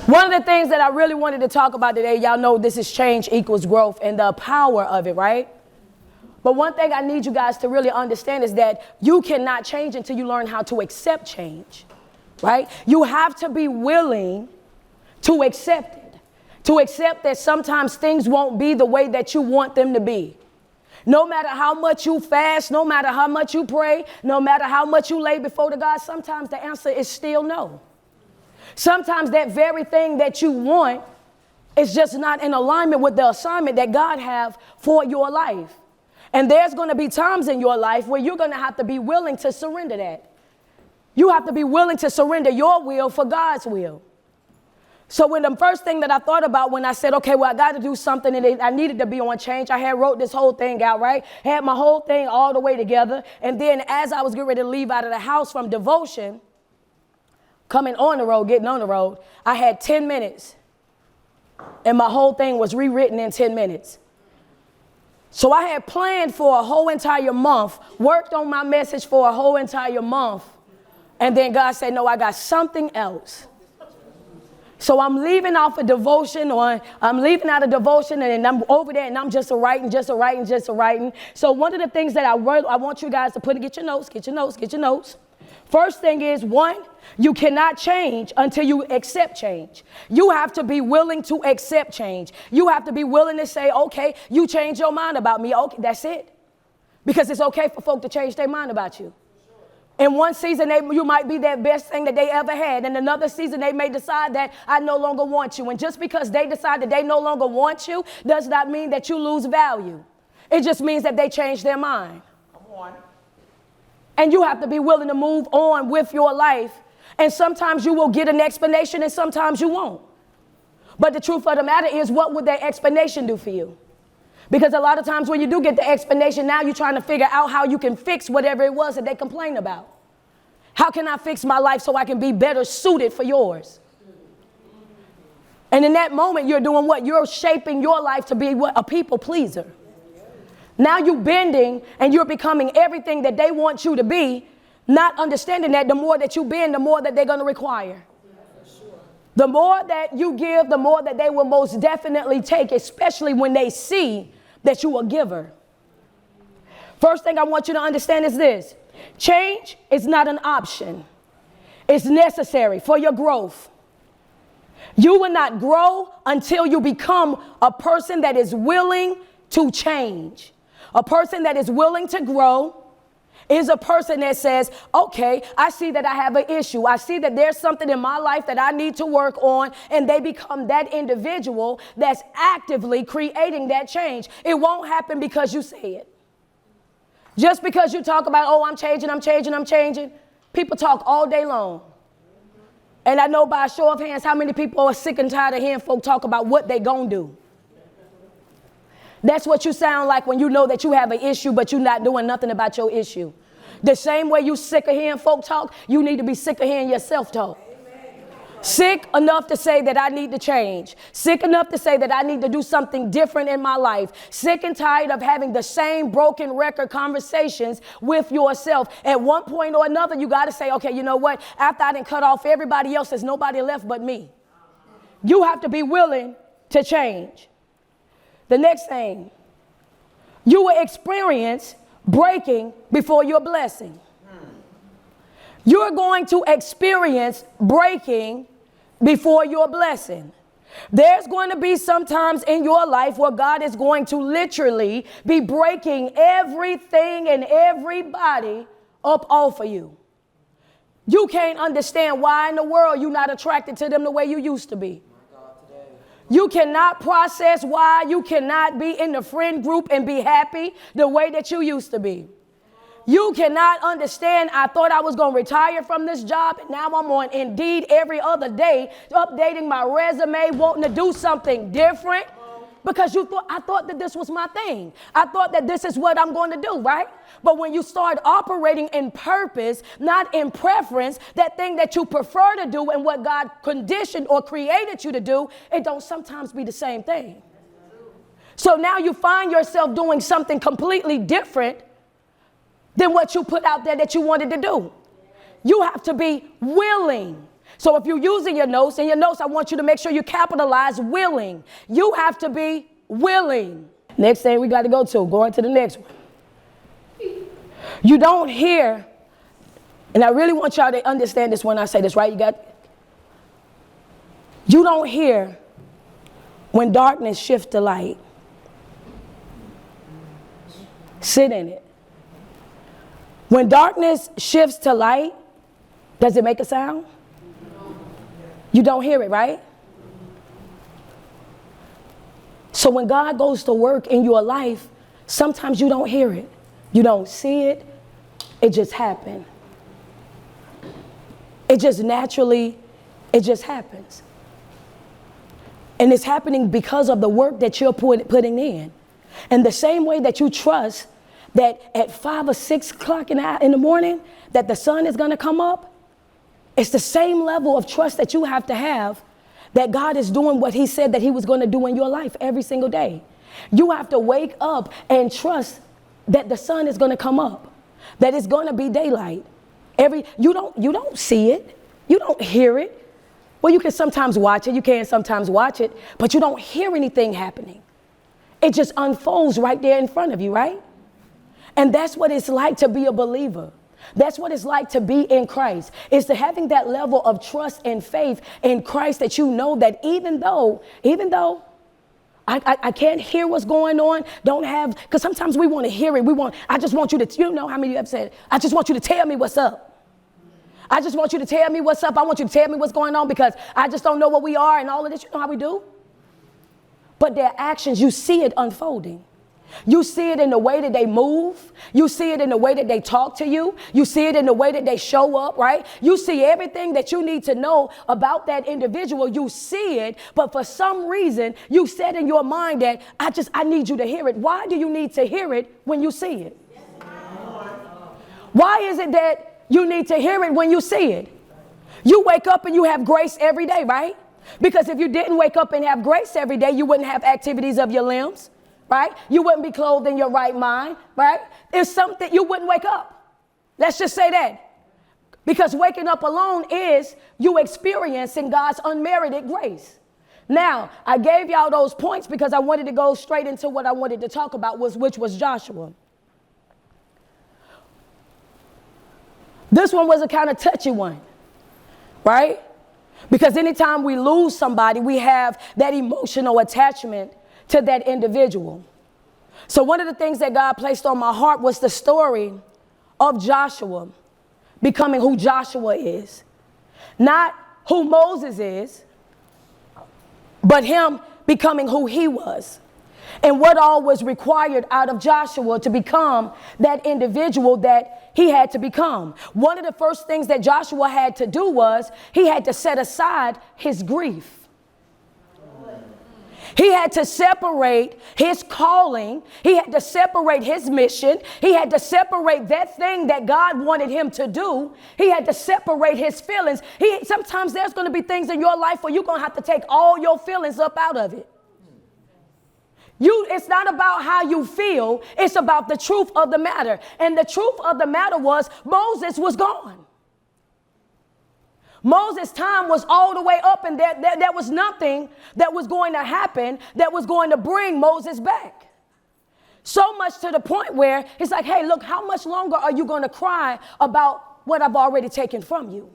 One of the things that I really wanted to talk about today, y'all know this is change equals growth and the power of it, right? But one thing I need you guys to really understand is that you cannot change until you learn how to accept change, right? You have to be willing to accept it, to accept that sometimes things won't be the way that you want them to be. No matter how much you fast, no matter how much you pray, no matter how much you lay before the God, sometimes the answer is still no. Sometimes that very thing that you want is just not in alignment with the assignment that God has for your life. And there's going to be times in your life where you're going to have to be willing to surrender that. You have to be willing to surrender your will for God's will. So when the first thing that I thought about when I said, okay, well, I got to do something and I needed to be on change, I had wrote this whole thing out, right? Had my whole thing all the way together. And then as I was getting ready to leave out of the house from devotion, coming on the road, getting on the road, I had 10 minutes. And my whole thing was rewritten in 10 minutes. So I had planned for a whole entire month, worked on my message for a whole entire month. And then God said, no, I got something else. So I'm leaving off a devotion, or I'm leaving out of devotion, and I'm over there, and I'm just a writing. So one of the things that I want you guys to get your notes. First thing is, one, you cannot change until you accept change. You have to be willing to accept change. You have to be willing to say, okay, you change your mind about me. Okay, that's it. Because it's okay for folk to change their mind about you. In one season, you might be that best thing that they ever had. In another season, they may decide that I no longer want you. And just because they decide that they no longer want you does not mean that you lose value. It just means that they change their mind. Come on. And you have to be willing to move on with your life. And sometimes you will get an explanation and sometimes you won't. But the truth of the matter is, what would that explanation do for you? Because a lot of times when you do get the explanation, now you're trying to figure out how you can fix whatever it was that they complain about. How can I fix my life so I can be better suited for yours? And in that moment, you're doing what? You're shaping your life to be what? A people pleaser. Now you're bending and you're becoming everything that they want you to be, not understanding that the more that you bend, the more that they're going to require. The more that you give, the more that they will most definitely take, especially when they see that you are a giver. First thing I want you to understand is this. Change is not an option. It's necessary for your growth. You will not grow until you become a person that is willing to change. A person that is willing to grow is a person that says, okay, I see that I have an issue. I see that there's something in my life that I need to work on, and they become that individual that's actively creating that change. It won't happen because you say it. Just because you talk about, oh, I'm changing. People talk all day long. And I know by a show of hands how many people are sick and tired of hearing folk talk about what they gonna do. That's what you sound like when you know that you have an issue, but you're not doing nothing about your issue. The same way you sick of hearing folk talk, you need to be sick of hearing yourself talk. Sick enough to say that I need to change. Sick enough to say that I need to do something different in my life. Sick and tired of having the same broken record conversations with yourself. At one point or another, you got to say, okay, you know what? After I done cut off everybody else, there's nobody left but me. You have to be willing to change. The next thing, you will experience breaking before your blessing. You're going to experience breaking before your blessing. There's going to be some times in your life where God is going to literally be breaking everything and everybody up off of you. You can't understand why in the world you're not attracted to them the way you used to be. You cannot process why you cannot be in the friend group and be happy the way that you used to be. You cannot understand, I thought I was going to retire from this job, and now I'm on Indeed every other day, updating my resume, wanting to do something different, because I thought that this was my thing. I thought that this is what I'm going to do, right? But when you start operating in purpose, not in preference, that thing that you prefer to do and what God conditioned or created you to do, it don't sometimes be the same thing. So now you find yourself doing something completely different than what you put out there that you wanted to do. You have to be willing So if you're using your notes, in your notes, I want you to make sure you capitalize willing. You have to be willing. Next thing we got to go to, going to the next one. You don't hear, and I really want y'all to understand this when I say this, right? You don't hear when darkness shifts to light. Sit in it. When darkness shifts to light, does it make a sound? You don't hear it, right? So when God goes to work in your life, sometimes you don't hear it. You don't see it. It just happened. It just naturally, it just happens. And it's happening because of the work that you're putting in. And the same way that you trust that at 5 or 6 o'clock in the morning that the sun is going to come up, it's the same level of trust that you have to have that God is doing what he said that he was going to do in your life every single day. You have to wake up and trust that the sun is going to come up, that it's going to be daylight. You don't see it. You don't hear it. Well, you can sometimes watch it. You can sometimes watch it, but you don't hear anything happening. It just unfolds right there in front of you, right? And that's what it's like to be a believer. That's what it's like to be in Christ. It's to having that level of trust and faith in Christ that you know that even though I can't hear what's going on, because sometimes we want to hear it. I just want you to, you know how many of you have said, I just want you to tell me what's up. I just want you to tell me what's up. I want you to tell me what's going on because I just don't know what we are and all of this. You know how we do? But their actions, you see it unfolding. You see it in the way that they move. You see it in the way that they talk to you. You see it in the way that they show up, right? You see everything that you need to know about that individual. You see it, but for some reason, you said in your mind that I need you to hear it. Why do you need to hear it when you see it? Why is it that you need to hear it when you see it? You wake up and you have grace every day, right? Because if you didn't wake up and have grace every day, you wouldn't have activities of your limbs. Right? You wouldn't be clothed in your right mind, right? It's something you wouldn't wake up. Let's just say that. Because waking up alone is you experiencing God's unmerited grace. Now, I gave y'all those points because I wanted to go straight into what I wanted to talk about, which was Joshua. This one was a kind of touchy one, right? Because anytime we lose somebody, we have that emotional attachment to that individual. So one of the things that God placed on my heart was the story of Joshua becoming who Joshua is. Not who Moses is, but him becoming who he was. And what all was required out of Joshua to become that individual that he had to become. One of the first things that Joshua had to do was he had to set aside his grief. He had to separate his calling. He had to separate his mission. He had to separate that thing that God wanted him to do. He had to separate his feelings. Sometimes there's going to be things in your life where you're going to have to take all your feelings up out of it. It's not about how you feel. It's about the truth of the matter. And the truth of the matter was Moses was gone. Moses' time was all the way up, and there was nothing that was going to happen that was going to bring Moses back. So much to the point where it's like, hey, look, how much longer are you going to cry about what I've already taken from you?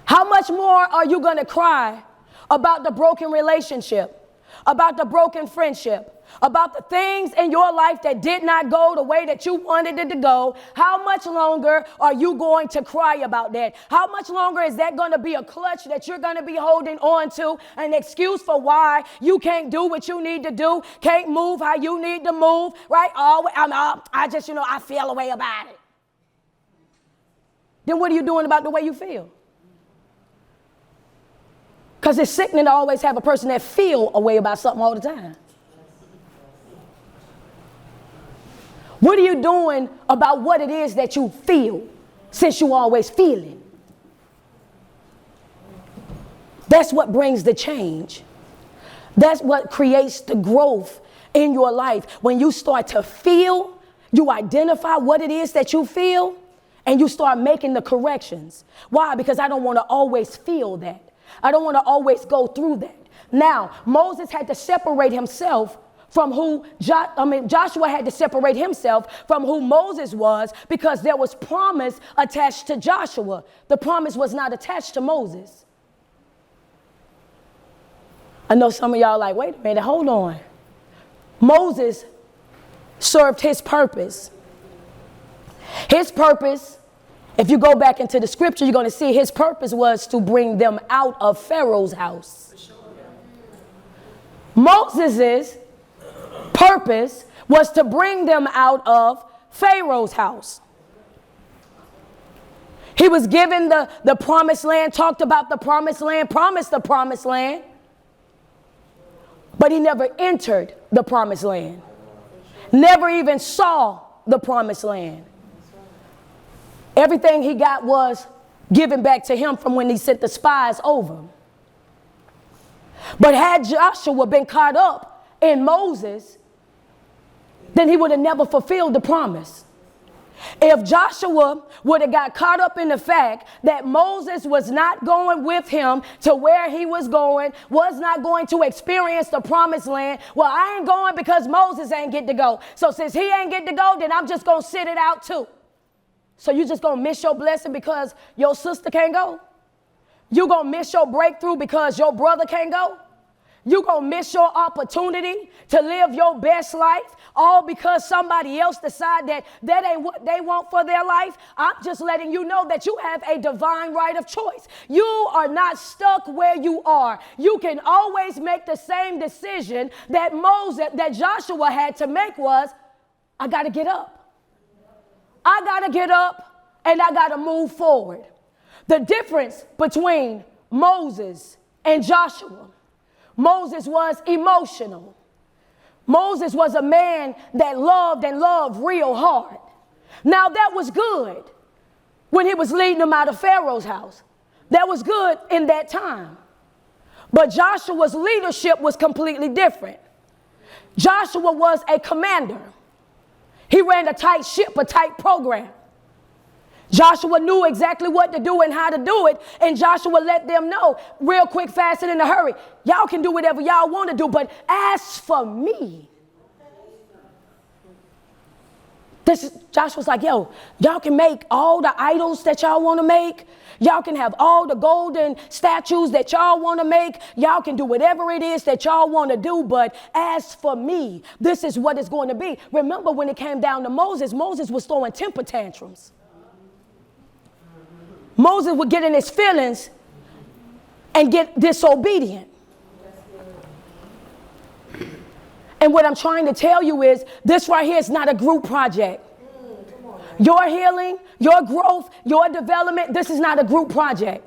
How much more are you going to cry about the broken relationship, about the broken friendship, about the things in your life that did not go the way that you wanted it to go? How much longer are you going to cry about that? How much longer is that going to be a clutch that you're going to be holding on to, an excuse for why you can't do what you need to do, can't move how you need to move, right? I feel a way about it. Then what are you doing about the way you feel? Because it's sickening to always have a person that feel a way about something all the time. What are you doing about what it is that you feel since you always feeling? That's what brings the change. That's what creates the growth in your life. When you start to feel, you identify what it is that you feel, and you start making the corrections. Why? Because I don't want to always feel that. I don't want to always go through that. Now, Moses had to separate himself from Joshua had to separate himself from who Moses was, because there was promise attached to Joshua. The promise was not attached to Moses. I know some of y'all like, wait a minute, hold on. Moses served his purpose. His purpose, if you go back into the scripture, you're going to see his purpose was to bring them out of Pharaoh's house. Moses's purpose was to bring them out of Pharaoh's house. He was given the promised land, talked about the promised land, promised the promised land, but he never entered the promised land. Never even saw the promised land. Everything he got was given back to him from when he sent the spies over. But had Joshua been caught up in Moses, then he would have never fulfilled the promise. If Joshua would have got caught up in the fact that Moses was not going with him to where he was not going to experience the promised land, well, I ain't going because Moses ain't get to go. So since he ain't get to go, then I'm just going to sit it out too. So you just going to miss your blessing because your sister can't go? You going to miss your breakthrough because your brother can't go? You going to miss your opportunity to live your best life all because somebody else decide that ain't what they want for their life? I'm just letting you know that you have a divine right of choice. You are not stuck where you are. You can always make the same decision that Joshua had to make was, I got to get up. I got to get up and I got to move forward. The difference between Moses and Joshua: Moses was emotional. Moses was a man that loved and loved real hard. Now that was good when he was leading them out of Pharaoh's house. That was good in that time. But Joshua's leadership was completely different. Joshua was a commander. He ran a tight ship, a tight program. Joshua knew exactly what to do and how to do it, and Joshua let them know real quick, fast, and in a hurry. Y'all can do whatever y'all want to do, but as for me, Joshua's like, yo, y'all can make all the idols that y'all want to make. Y'all can have all the golden statues that y'all want to make. Y'all can do whatever it is that y'all want to do. But as for me, this is what it's going to be. Remember when it came down to Moses, Moses was throwing temper tantrums. Moses would get in his feelings and get disobedient. And what I'm trying to tell you is this right here is not a group project. Your healing, your growth, your development, this is not a group project.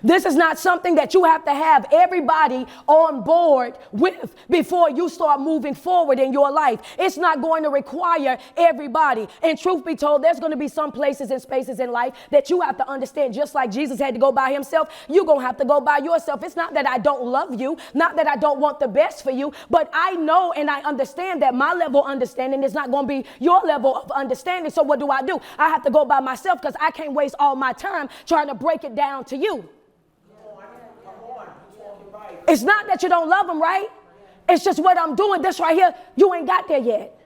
This is not something that you have to have everybody on board with before you start moving forward in your life. It's not going to require everybody. And truth be told, there's going to be some places and spaces in life that you have to understand. Just like Jesus had to go by himself, you're going to have to go by yourself. It's not that I don't love you, not that I don't want the best for you, but I know and I understand that my level of understanding is not going to be your level of understanding. So what do? I have to go by myself because I can't waste all my time trying to break it down to you. It's not that you don't love them, right? It's just what I'm doing. This right here, you ain't got there yet.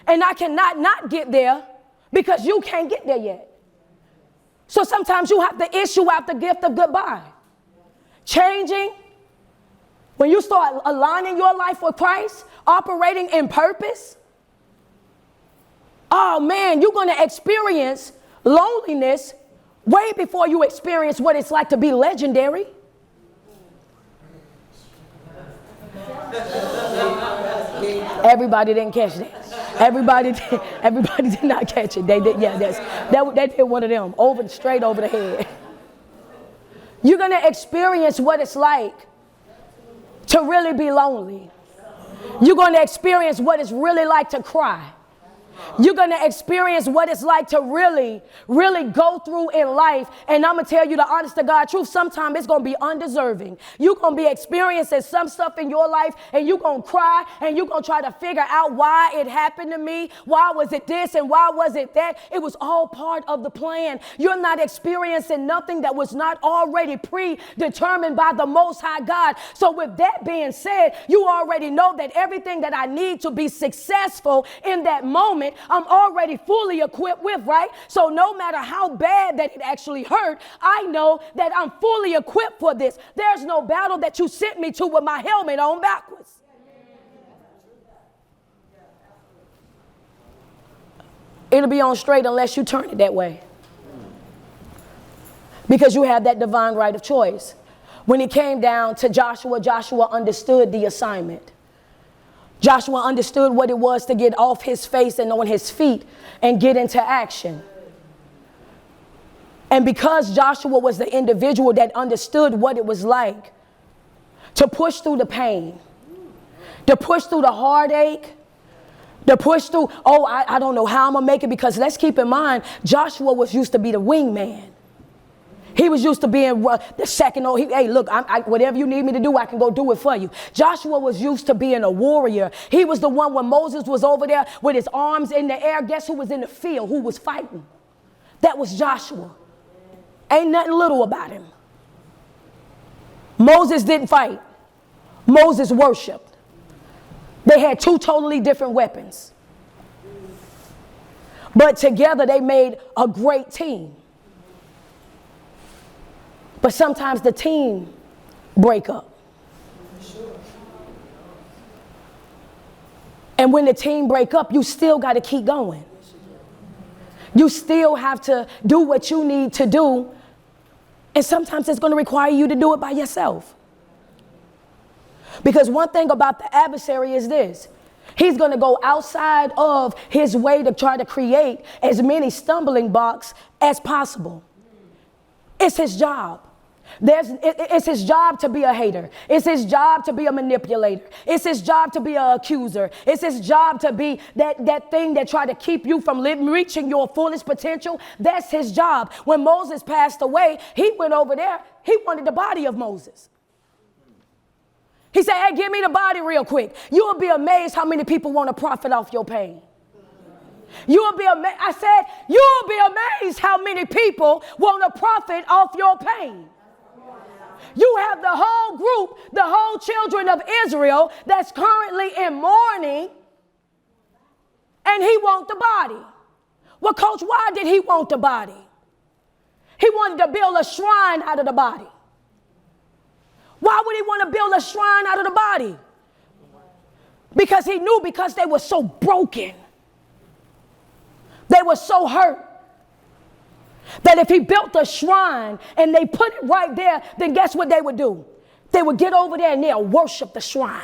And I cannot not get there because you can't get there yet. So sometimes you have to issue out the gift of goodbye. Changing, when you start aligning your life with Christ, operating in purpose, oh man, you're going to experience loneliness way before you experience what it's like to be legendary. Everybody didn't catch that. Everybody did not catch it. They did. Yeah, that hit one of them straight over the head. You're gonna experience what it's like to really be lonely. You're gonna experience what it's really like to cry. You're going to experience what it's like to really, really go through in life. And I'm going to tell you the honest to God truth. Sometimes it's going to be undeserving. You're going to be experiencing some stuff in your life and you're going to cry and you're going to try to figure out why it happened to me. Why was it this and why was it that? It was all part of the plan. You're not experiencing nothing that was not already predetermined by the Most High God. So with that being said, you already know that everything that I need to be successful in that moment, I'm already fully equipped with, right? So no matter how bad that it actually hurt, I know that I'm fully equipped for this. There's no battle that you sent me to with my helmet on backwards. It'll be on straight unless you turn it that way. Because you have that divine right of choice. When it came down to Joshua, Joshua understood the assignment. Joshua understood what it was to get off his face and on his feet and get into action. And because Joshua was the individual that understood what it was like to push through the pain, to push through the heartache, to push through, I don't know how I'm going to make it, because let's keep in mind, Joshua was used to be the wingman. He was used to being the second. Hey, look, whatever you need me to do, I can go do it for you. Joshua was used to being a warrior. He was the one when Moses was over there with his arms in the air. Guess who was in the field? Who was fighting? That was Joshua. Ain't nothing little about him. Moses didn't fight. Moses worshiped. They had two totally different weapons. But together they made a great team. But sometimes the team break up. And when the team break up, you still got to keep going. You still have to do what you need to do. And sometimes it's going to require you to do it by yourself. Because one thing about the adversary is this. He's going to go outside of his way to try to create as many stumbling blocks as possible. It's his job. It's his job to be a hater. It's his job to be a manipulator. It's his job to be an accuser. It's his job to be that thing that try to keep you from reaching your fullest potential. That's his job. When Moses passed away, he went over there. He wanted the body of Moses. He said, hey, give me the body real quick. You will be amazed how many people want to profit off your pain. You will be amazed. I said, you will be amazed how many people want to profit off your pain. You have the whole group, the whole children of Israel that's currently in mourning, and he wants the body. Well, coach, why did he want the body? He wanted to build a shrine out of the body. Why would he want to build a shrine out of the body? Because he knew, because they were so broken. They were so hurt. That if he built a shrine and they put it right there, then guess what they would do? They would get over there and they'll worship the shrine.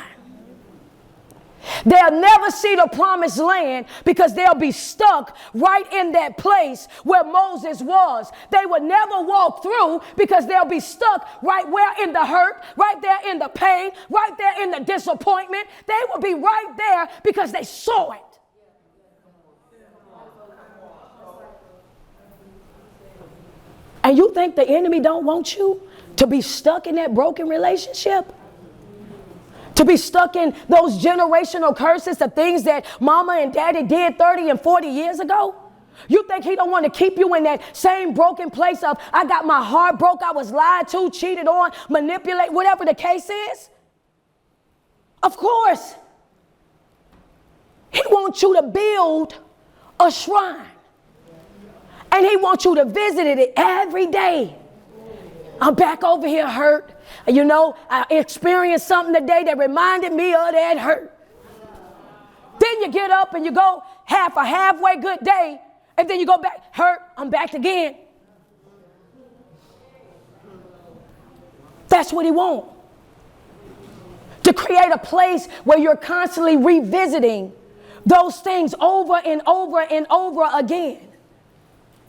They'll never see the promised land because they'll be stuck right in that place where Moses was. They would never walk through because they'll be stuck right where in the hurt, right there in the pain, right there in the disappointment. They will be right there because they saw it. And you think the enemy don't want you to be stuck in that broken relationship? To be stuck in those generational curses, the things that mama and daddy did 30 and 40 years ago? You think he don't want to keep you in that same broken place of, I got my heart broke, I was lied to, cheated on, manipulated, whatever the case is? Of course. He wants you to build a shrine. And he wants you to visit it every day. I'm back over here hurt. You know, I experienced something today that reminded me of that hurt. Then you get up and you go a halfway good day, and then you go back, hurt, I'm back again. That's what he wants. To create a place where you're constantly revisiting those things over and over and over again.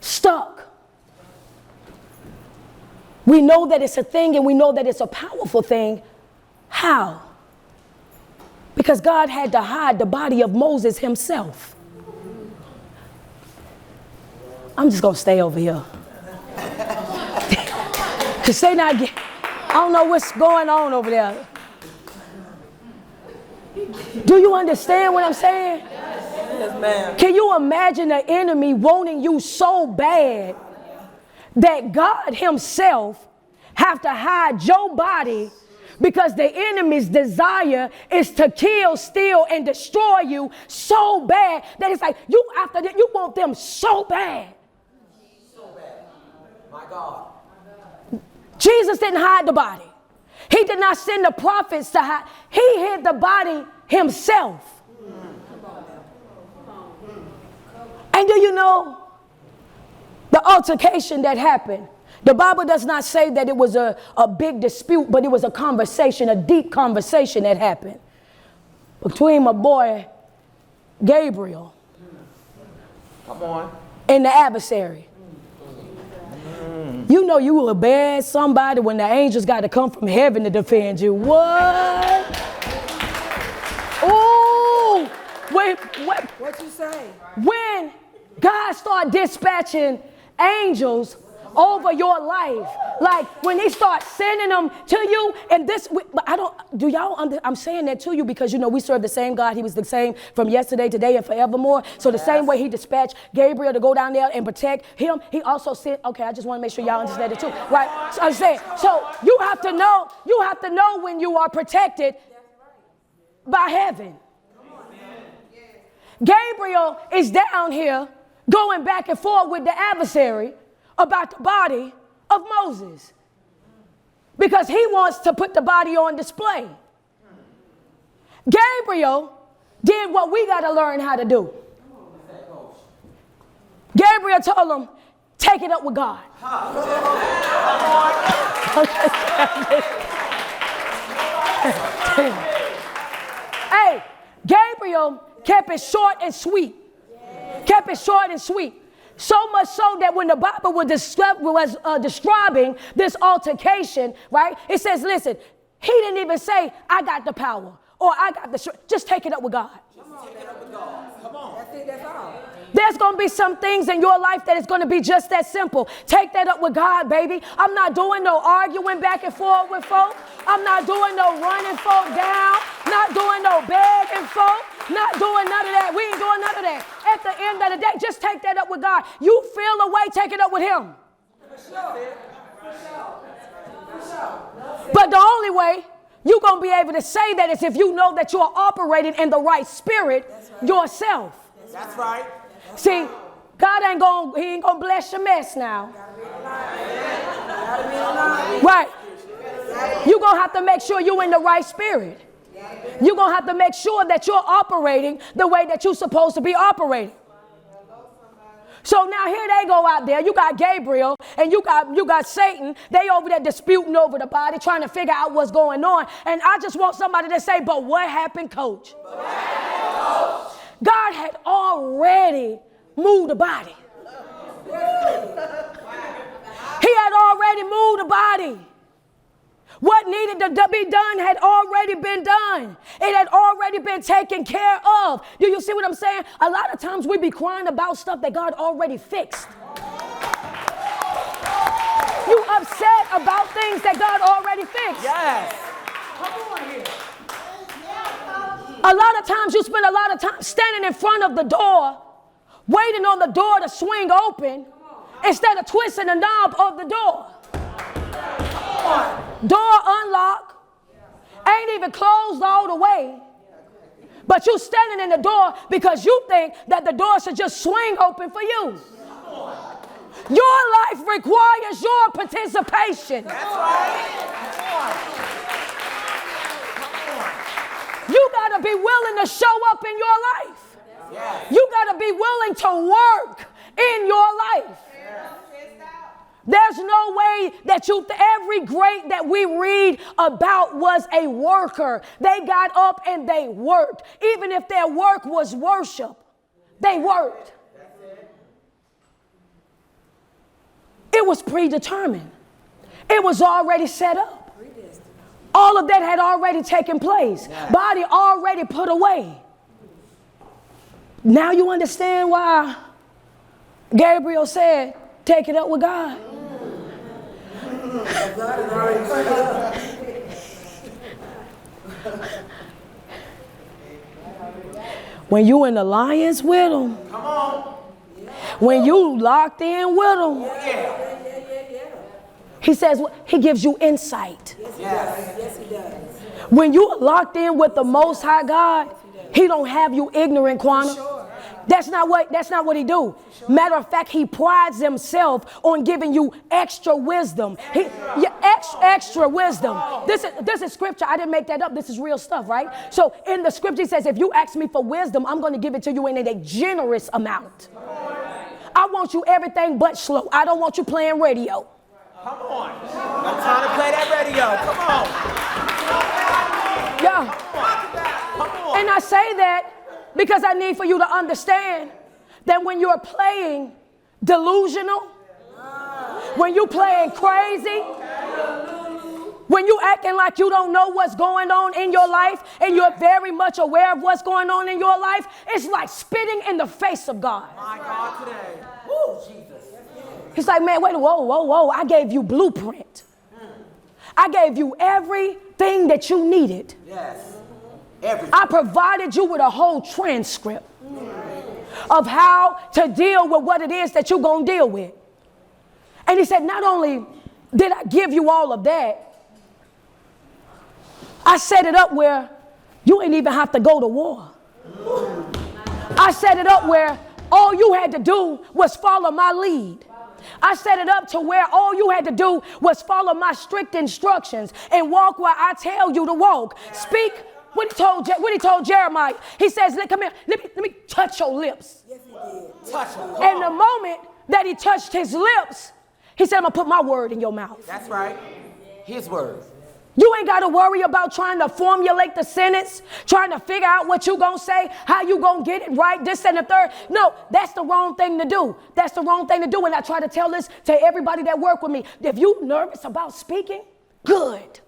Stuck. We know that it's a thing and we know that it's a powerful thing. How? Because God had to hide the body of Moses himself. I'm just going to stay over here. Because Satan, I don't know what's going on over there. Do you understand what I'm saying? Yes, ma'am. Can you imagine the enemy wanting you so bad that God himself have to hide your body because the enemy's desire is to kill, steal, and destroy you so bad that it's like you after that you want them so bad. So bad. My God. Jesus didn't hide the body. He did not send the prophets to hide. He hid the body himself. And do you know the altercation that happened? The Bible does not say that it was a big dispute, but it was a conversation, a deep conversation that happened between my boy Gabriel and the adversary. You know you were bad somebody when the angels got to come from heaven to defend you. What? Oh, wait. What you say? When God started dispatching angels over your life, like when he starts sending them to you, and this, but I don't, do y'all I'm saying that to you because you know we serve the same God. He was the same from yesterday, today, and forevermore. So the same way he dispatched Gabriel to go down there and protect him, he also sent, okay, I just want to make sure y'all understand it too, right? So I'm saying, so you have to know when you are protected by heaven. Gabriel is down here going back and forth with the adversary about the body of Moses because he wants to put the body on display. Gabriel did what we got to learn how to do. Gabriel told him, take it up with God. Hey, Gabriel kept it short and sweet. Kept it short and sweet. So much so that when the Bible was describing this altercation, right, it says, listen, he didn't even say, I got the power or I got the strength. Just take it up with God. Come on. That's it, that's all. There's going to be some things in your life that is going to be just that simple. Take that up with God, baby. I'm not doing no arguing back and forth with folk. I'm not doing no running folk down. Not doing no begging folk. Not doing none of that. We ain't doing none of that. At the end of the day, just take that up with God. You feel a way, take it up with him. But the only way you're going to be able to say that is if you know that you're operating in the right spirit yourself. That's right. See, God ain't going to bless your mess now. Right. You're going to have to make sure you're in the right spirit. You're going to have to make sure that you're operating the way that you're supposed to be operating. So now here they go out there. You got Gabriel and you got Satan. They over there disputing over the body, trying to figure out what's going on. And I just want somebody to say, but what happened, coach? God had already moved the body. He had already moved the body. What needed to be done had already been done. It had already been taken care of. Do you see what I'm saying? A lot of times we be crying about stuff that God already fixed. You upset about things that God already fixed. Yes. Come on here. A lot of times you spend a lot of time standing in front of the door, waiting on the door to swing open instead of twisting the knob of the door. Door unlocked, ain't even closed all the way, but you standing in the door because you think that the door should just swing open for you. Your life requires your participation. That's right. You got to be willing to show up in your life. Yes. You got to be willing to work in your life. There's no way that every great that we read about was a worker. They got up and they worked. Even if their work was worship, they worked. It was predetermined. It was already set up. All of that had already taken place. Body already put away. Now you understand why Gabriel said, take it up with God. When you in alliance with him, Come on. when you locked in with him, Yeah. he says he gives you insight. Yes. When you locked in with the Most High God, he don't have you ignorant, Quana. That's not what he do. Matter of fact, he prides himself on giving you extra wisdom. Extra wisdom. This is scripture. I didn't make that up. This is real stuff, right? So in the scripture, he says, if you ask me for wisdom, I'm going to give it to you in a generous amount. I want you everything but slow. I don't want you playing radio. Come on. No time to play that radio. Come on. Yeah. Come on. And I say that because I need for you to understand that when you're playing delusional, when you playing crazy, when you acting like you don't know what's going on in your life and you're very much aware of what's going on in your life, it's like spitting in the face of God. My God today. Woo, Jesus. He's like, man, wait, whoa. I gave you blueprint. I gave you everything that you needed. Yes. Everything. I provided you with a whole transcript of how to deal with what it is that you're going to deal with. And he said, not only did I give you all of that, I set it up where you ain't even have to go to war. I set it up where all you had to do was follow my lead. I set it up to where all you had to do was follow my strict instructions and walk where I tell you to walk. Speak what he told Jeremiah. He says, come here, let me touch your lips. Yes, he did. Touch him. And the moment that he touched his lips, he said, I'm going to put my word in your mouth. That's right. His word. You ain't got to worry about trying to formulate the sentence, trying to figure out what you going to say, how you going to get it right, this and the third. No, that's the wrong thing to do. That's the wrong thing to do. And I try to tell this to everybody that work with me. If you nervous about speaking, good.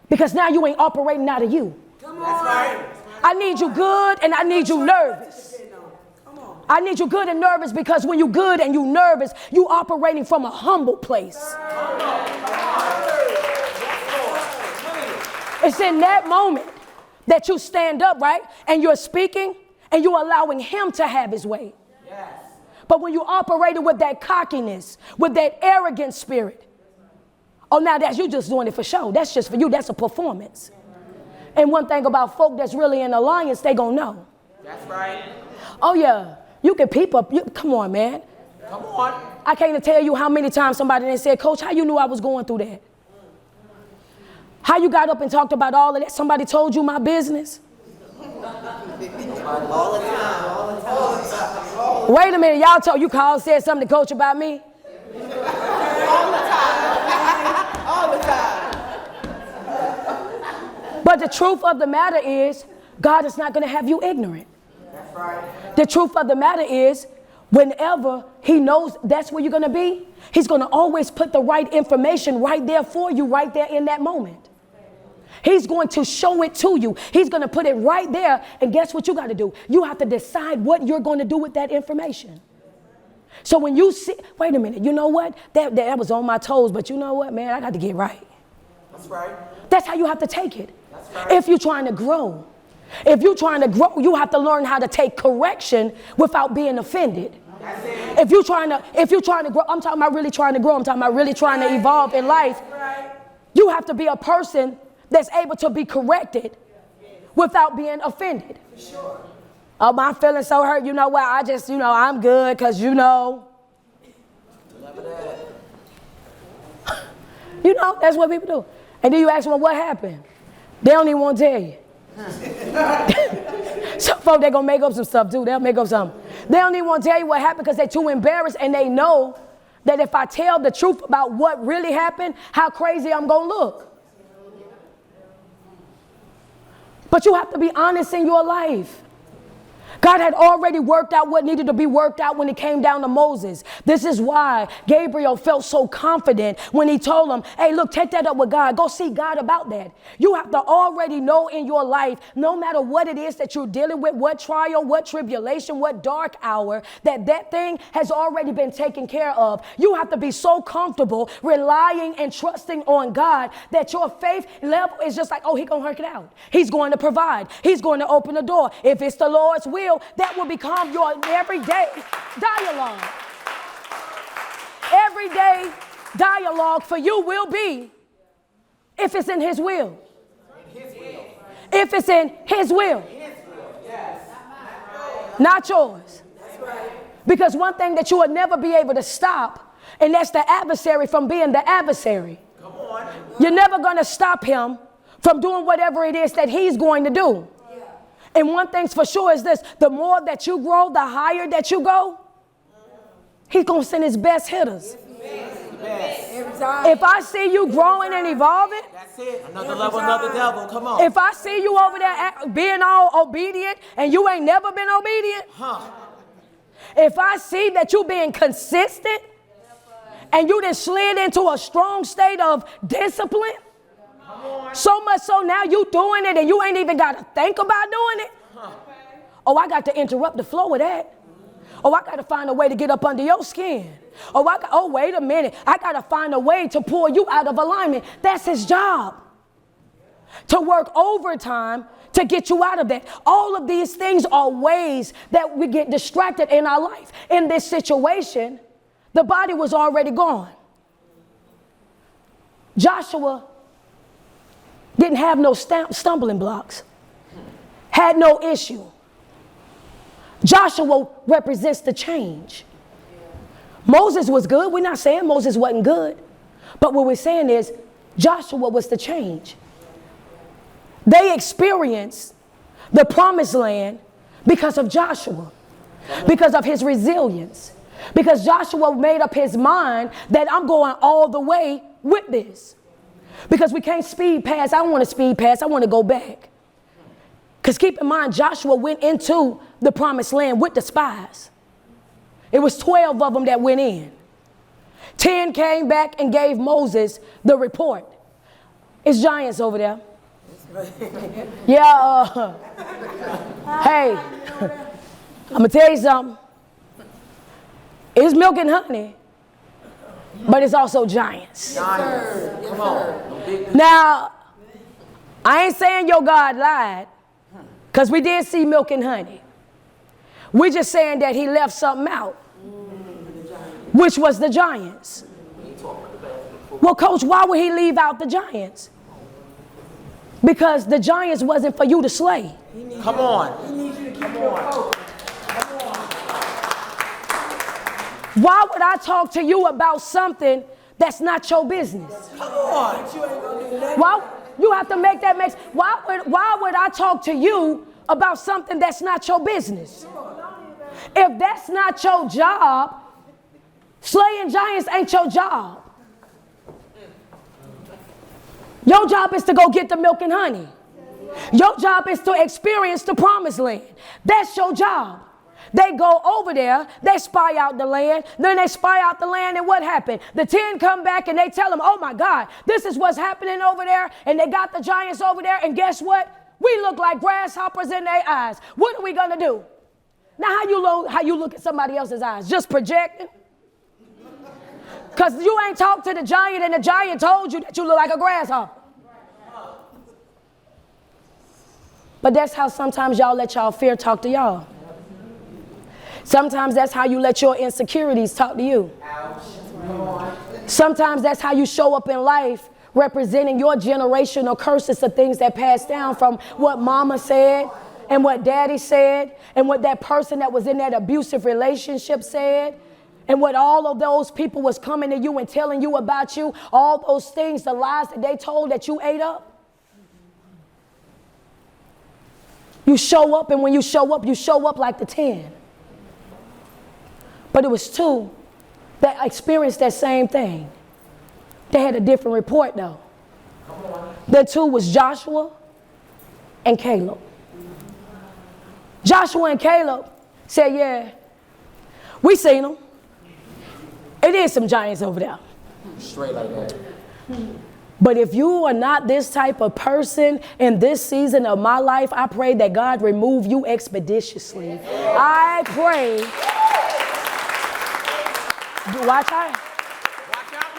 Because now you ain't operating out of you. That's right. I need you good and I need you nervous. I need you good and nervous because when you good and you nervous, you operating from a humble place. It's in that moment that you stand up, right? And you're speaking and you're allowing him to have his way. Yes. But when you operating with that cockiness, with that arrogant spirit, oh, now that's you just doing it for show. That's just for you. That's a performance. And one thing about folk that's really in alliance, they gonna know. That's right. Oh, yeah. You can peep up. Come on, man. Come on. I can't even tell you how many times somebody done said, Coach, how you knew I was going through that? How you got up and talked about all of that? Somebody told you my business? All the time. Wait a minute. Y'all told you called, said something to Coach about me? All the time. But the truth of the matter is, God is not going to have you ignorant. That's right. The truth of the matter is, whenever he knows that's where you're going to be, he's going to always put the right information right there for you, right there in that moment. He's going to show it to you. He's going to put it right there. And guess what you got to do? You have to decide what you're going to do with that information. So when you see, wait a minute, you know what? That was on my toes, but you know what, man? I got to get right. That's right. That's how you have to take it. That's right. If you're trying to grow. If you're trying to grow, you have to learn how to take correction without being offended. That's it. If you're trying to grow, I'm talking about really trying to grow. I'm talking about really trying to evolve in life. You have to be a person that's able to be corrected without being offended. Sure. Oh, I'm feeling so hurt. You know what? I just, I'm good because, that's what people do. And then you ask them, what happened? They don't even want to tell you. Some folks, they're going to make up some stuff too. They'll make up something. They don't even want to tell you what happened because they're too embarrassed and they know that if I tell the truth about what really happened, how crazy I'm going to look. But you have to be honest in your life. God had already worked out what needed to be worked out when it came down to Moses. This is why Gabriel felt so confident when he told him, hey, look, take that up with God. Go see God about that. You have to already know in your life, no matter what it is that you're dealing with, what trial, what tribulation, what dark hour, that thing has already been taken care of. You have to be so comfortable relying and trusting on God that your faith level is just like, oh, he's going to work it out. He's going to provide. He's going to open the door. If it's the Lord's will, that will become your everyday dialogue. Everyday dialogue for you will be, if it's in his will. If it's in his will. Not yours. Because one thing that you will never be able to stop, and that's the adversary from being the adversary. You're never going to stop him from doing whatever it is that he's going to do. And one thing's for sure is this: the more that you grow, the higher that you go, he's going to send his best hitters. If I see you growing and evolving, That's it. Another level, another devil. Come on. if I see you over there being all obedient and you ain't never been obedient, if I see that you being consistent and you done slid into a strong state of discipline, so much so now you doing it and you ain't even got to think about doing it. Oh, I got to interrupt the flow of that. Oh, I got to find a way to get up under your skin. Oh, wait a minute. I got to find a way to pull you out of alignment. That's his job. To work overtime to get you out of that. All of these things are ways that we get distracted in our life. In this situation, the body was already gone. Joshua didn't have no stumbling blocks, had no issue. Joshua represents the change. Moses was good. We're not saying Moses wasn't good. But what we're saying is Joshua was the change. They experienced the promised land because of Joshua, because of his resilience, because Joshua made up his mind that I'm going all the way with this. Because we can't speed past. I don't want to speed past. I want to go back. Because keep in mind, Joshua went into the promised land with the spies. It was 12 of them that went in. 10 came back and gave Moses the report. It's giants over there. Yeah. Hey, I'm going to tell you something. It's milk and honey, but it's also giants. Come on. Now, I ain't saying your God lied, because we did see milk and honey. We're just saying that he left something out, which was the giants. Well, coach, why would he leave out the giants? Because the giants wasn't for you to slay. Come on. He needs you to keep your focus. Why would I talk to you about something that's not your business? Come on. Why you have to make that make sense? Why would I talk to you about something that's not your business? If that's not your job, slaying giants ain't your job. Your job is to go get the milk and honey. Your job is to experience the promised land. That's your job. They go over there, they spy out the land, then they spy out the land, and what happened? The 10 come back and they tell them, oh my God, this is what's happening over there, and they got the giants over there, and guess what? We look like grasshoppers in their eyes. What are we gonna do? Now how you look at somebody else's eyes? Just projecting? Because you ain't talked to the giant and the giant told you that you look like a grasshopper. But that's how sometimes y'all let y'all fear talk to y'all. Sometimes that's how you let your insecurities talk to you. Sometimes that's how you show up in life representing your generational curses of things that passed down from what mama said and what daddy said and what that person that was in that abusive relationship said and what all of those people was coming to you and telling you about you, all those things, the lies that they told that you ate up. You show up, and when you show up like the 10. But it was 2 that experienced that same thing. They had a different report though. The 2 was Joshua and Caleb. Joshua and Caleb said, yeah, we seen them. It is some giants over there. Straight like that. But if you are not this type of person in this season of my life, I pray that God remove you expeditiously. I pray. Watch out. Watch out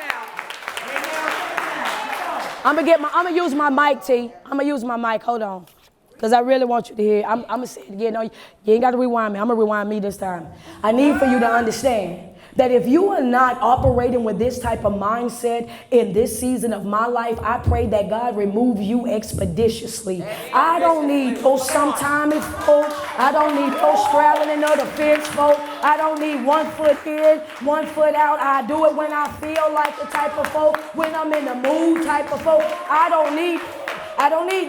now. I'm gonna use my mic, T. I'm gonna use my mic. Hold on. Because I really want you to hear. I'm gonna say it again. No, you ain't got to rewind me. I'm gonna rewind me this time. I need for you to understand that if you are not operating with this type of mindset in this season of my life, I pray that God remove you expeditiously. I don't need those sometimes folk. I don't need those straddling in the fence folk. I don't need 1 foot in, 1 foot out. I do it when I feel like the type of folk, when I'm in the mood type of folk. I don't need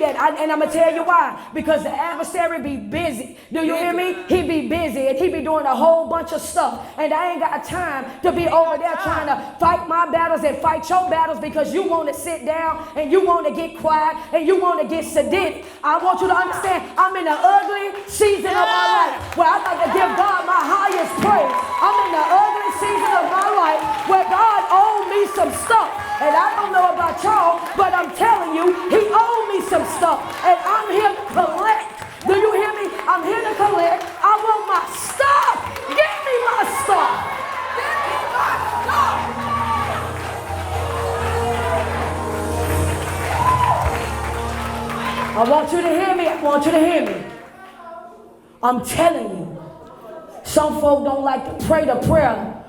that. And I'm going to tell you why. Because the adversary be busy. Do you hear me? He be busy and he be doing a whole bunch of stuff. And I ain't got time to be over there trying to fight my battles and fight your battles because you want to sit down and you want to get quiet and you want to get sedated. I want you to understand, I'm in an ugly season of my life where I got to give God my highest praise. I'm in the ugly season of my life where God owed me some stuff. And I don't know about y'all, but I'm telling you, he owed me some stuff. And I'm here to collect. Do you hear me? I'm here to collect. I want my stuff. Give me my stuff. Give me my stuff. I want you to hear me. I want you to hear me. I'm telling you, some folk don't like to pray the prayer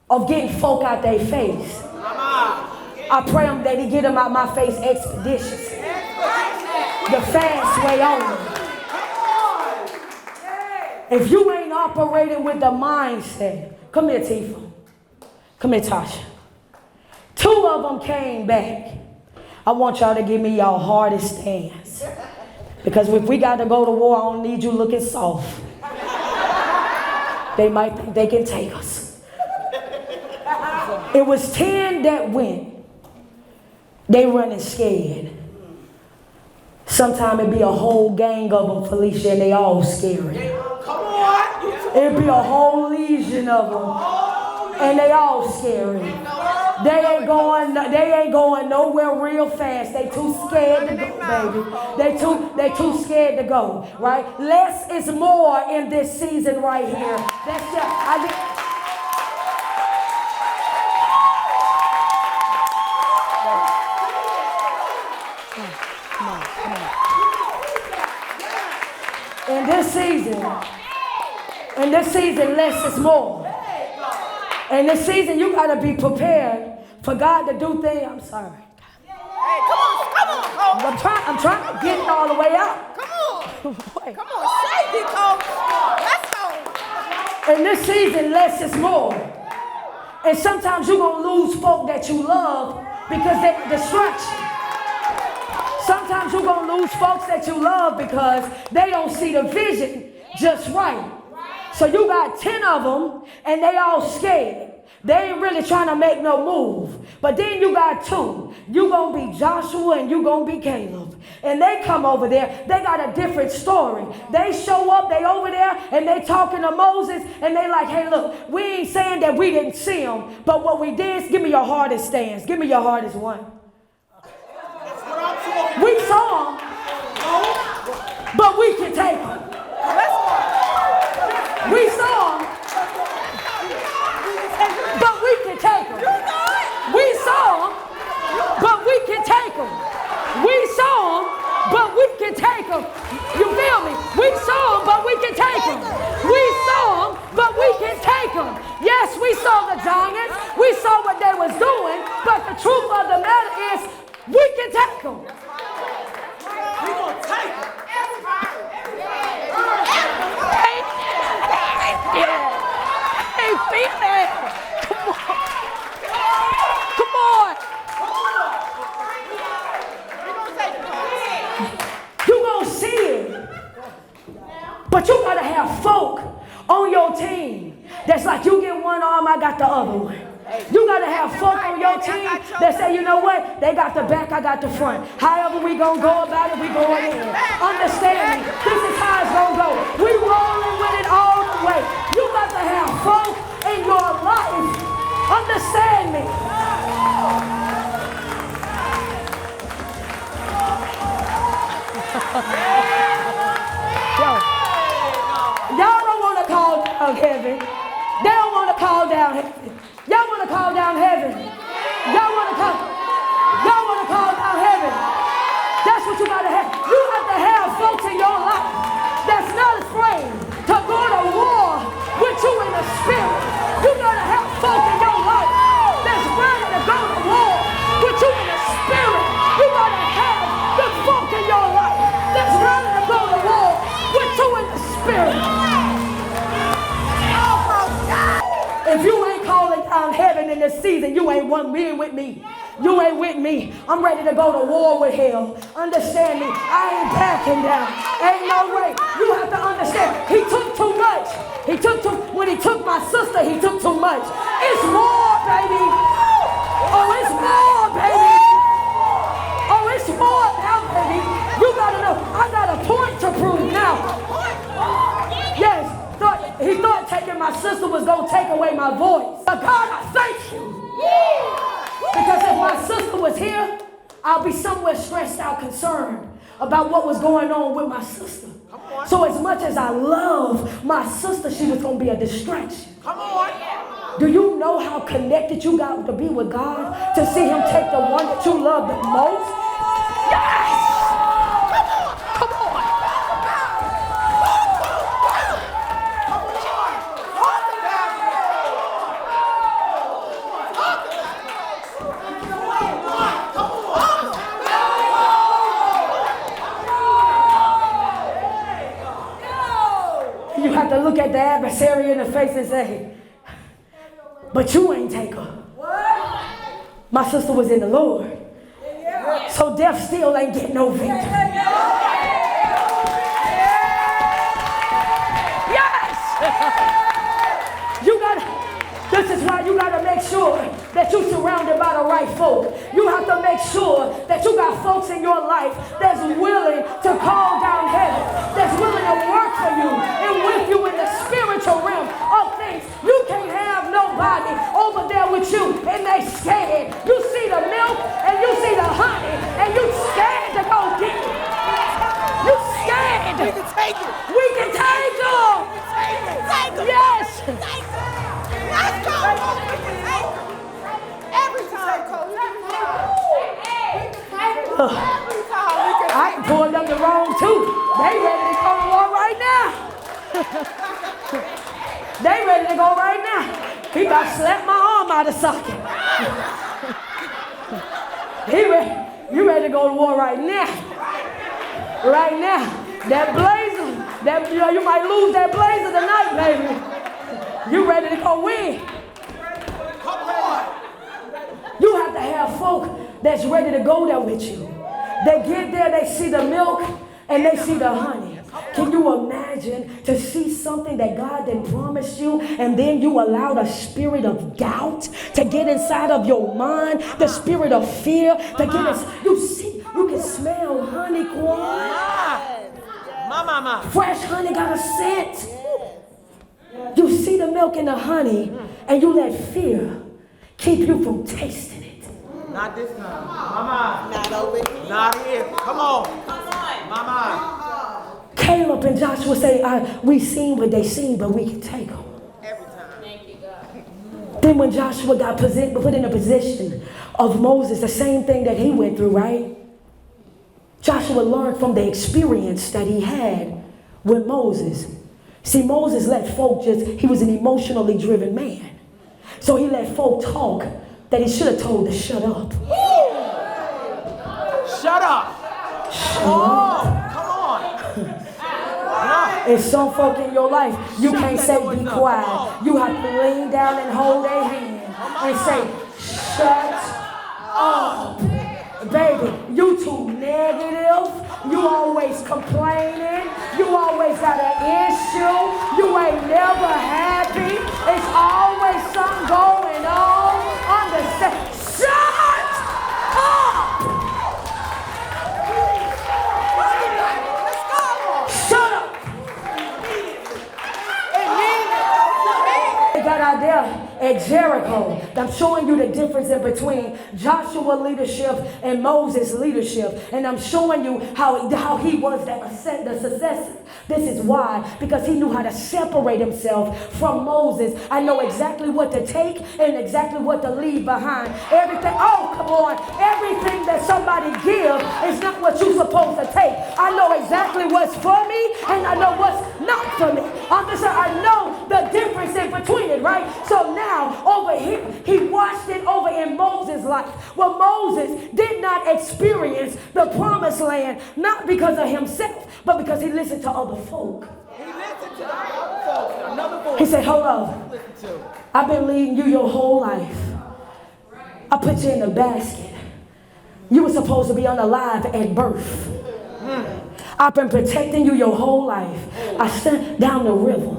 of getting folk out their face. I pray them that he get them out my face expeditiously. The fast way on. If you ain't operating with the mindset, come here, Tifa. Come here, Tasha. 2 of them came back. I want y'all to give me y'all hardest stance. Because if we got to go to war, I don't need you looking soft. They might think they can take us. It was 10 that went. They running scared. Sometimes it be a whole gang of them, Felicia, and they all scary. Come on. It be a whole legion of them, and they all scary. They ain't going nowhere real fast. They too scared to go, baby. They too scared to go, right? Less is more in this season right here. That's just In this season, less is more. In this season, you got to be prepared for God to do things. I'm sorry. Hey, come on. I'm trying to get it all the way out. Come on. Come on, say it, coach. Let's go. In this season, less is more. And sometimes you're going to lose folk that you love because they're a distraction. Sometimes you're going to lose folks that you love because they don't see the vision just right. So you got 10 of them and they all scared. They ain't really trying to make no move. But then you got 2. You going to be Joshua and you going to be Caleb. And they come over there. They got a different story. They show up. They over there and they talking to Moses. And they like, hey, look, we ain't saying that we didn't see him. But what we did is give me your hardest stance. Give me your hardest one. We saw him. But we can take him. We saw him. But we can take him. We saw him, but we can take him. We saw him, but we can take him. You feel me? We saw him, but we can take him. We saw him, but we can take him. Yes, we saw the giants. We saw what they was doing, but the truth of the matter is we can take them. We gonna take it. Hey, feel it. Come on. You gonna see it. But you gotta have folk on your team that's like, you get one arm, I got the other one. You got to have folk on your team that say, you know what? They got the back, I got the front. However we going to go about it, we going in. Understand me. This is how it's going to go. We rolling with it all the way. You got to have folk in your life. Understand me. Y'all don't want to call down heaven. They don't want to call down heaven. Y'all want to call down heaven. Y'all want to call down heaven. That's what you got to have. You have to have folks in your life that's not afraid to go to war with you in the spirit. You got to have folks in your life that's ready to go to war with you in the spirit. You got to have the folk in your life that's ready to go to war with you in the spirit. If you ain't calling down heaven in this season, you ain't with me. You ain't with me. I'm ready to go to war with hell. Understand me. I ain't backing down. Ain't no way. You have to understand. He took too much. When he took my sister, he took too much. It's more, baby. Oh, it's more, baby. Oh, it's more now, baby. You gotta know. I got a point to prove now. Yes. He thought taking my sister was going to take away my voice. But God, I thank you. Because if my sister was here, I'll be somewhere stressed out, concerned about what was going on with my sister. So as much as I love my sister, she was going to be a distraction. Come on. Do you know how connected you got to be with God to see him take the one that you love the most? Yes! Come on. You have to look at the adversary in the face and say, but you ain't take her. My sister was in the Lord. So death still ain't getting no victory. Yes! This is why you gotta make sure that you're surrounded by the right folk. You have to make sure that you got folks in your life that's willing to call down heaven, that's willing to work for you and with you in the spiritual realm of things. You can't have nobody over there with you and they scared. You see the milk and you see the honey and you scared to go get it. You scared. We can take it. We can take them. Take it. Yes. Take it. Let's go. Every time, Coach. I can pull them the wrong too. They ready to go to war right now. They ready to go right now. He about to slap my arm out of socket. You ready to go to war right now. Right now. That blazer, you might lose that blazer tonight, baby. You ready to go win. Come on. You have to have folk that's ready to go there with you. They get there, they see the milk, and they see the honey. Can you imagine to see something that God didn't promise you, and then you allow the spirit of doubt to get inside of your mind, the spirit of fear to get inside? You can smell honey corn. Fresh honey got a scent. You see the milk and the honey, and you let fear keep you from tasting it. Not this time. Mama. Not over here. Not here. Come on. Mama. Caleb and Joshua say, we seen what they seen, but we can take them. Every time. Thank you, God. Then when Joshua got put in a position of Moses, the same thing that he went through, right? Joshua learned from the experience that he had with Moses. See, Moses let folk he was an emotionally driven man. So he let folk talk that he should have told to shut up. Shut up. Come on. And some folk in your life, you can't say be quiet. You have to lean down and hold their hand and say, shut up. Baby, you too negative. You always complaining. You always got an issue. You ain't never happy. It's always something going on. Jericho. I'm showing you the difference in between Joshua leadership and Moses leadership. And I'm showing you how he was the successor. This is why, because he knew how to separate himself from Moses. I know exactly what to take and exactly what to leave behind. Everything, oh, come on. Everything that somebody gives is not what you're supposed to take. I know exactly what's for me and I know what's not for me. I know the difference in between it, right? So now, over here, he watched it over in Moses' life. Well, Moses did not experience the promised land, not because of himself, but because he listened to other folk. He listened to other folks. Another voice. He said, hold on. I've been leading you your whole life. I put you in a basket. You were supposed to be unalive at birth. I've been protecting you your whole life. I sent down the river.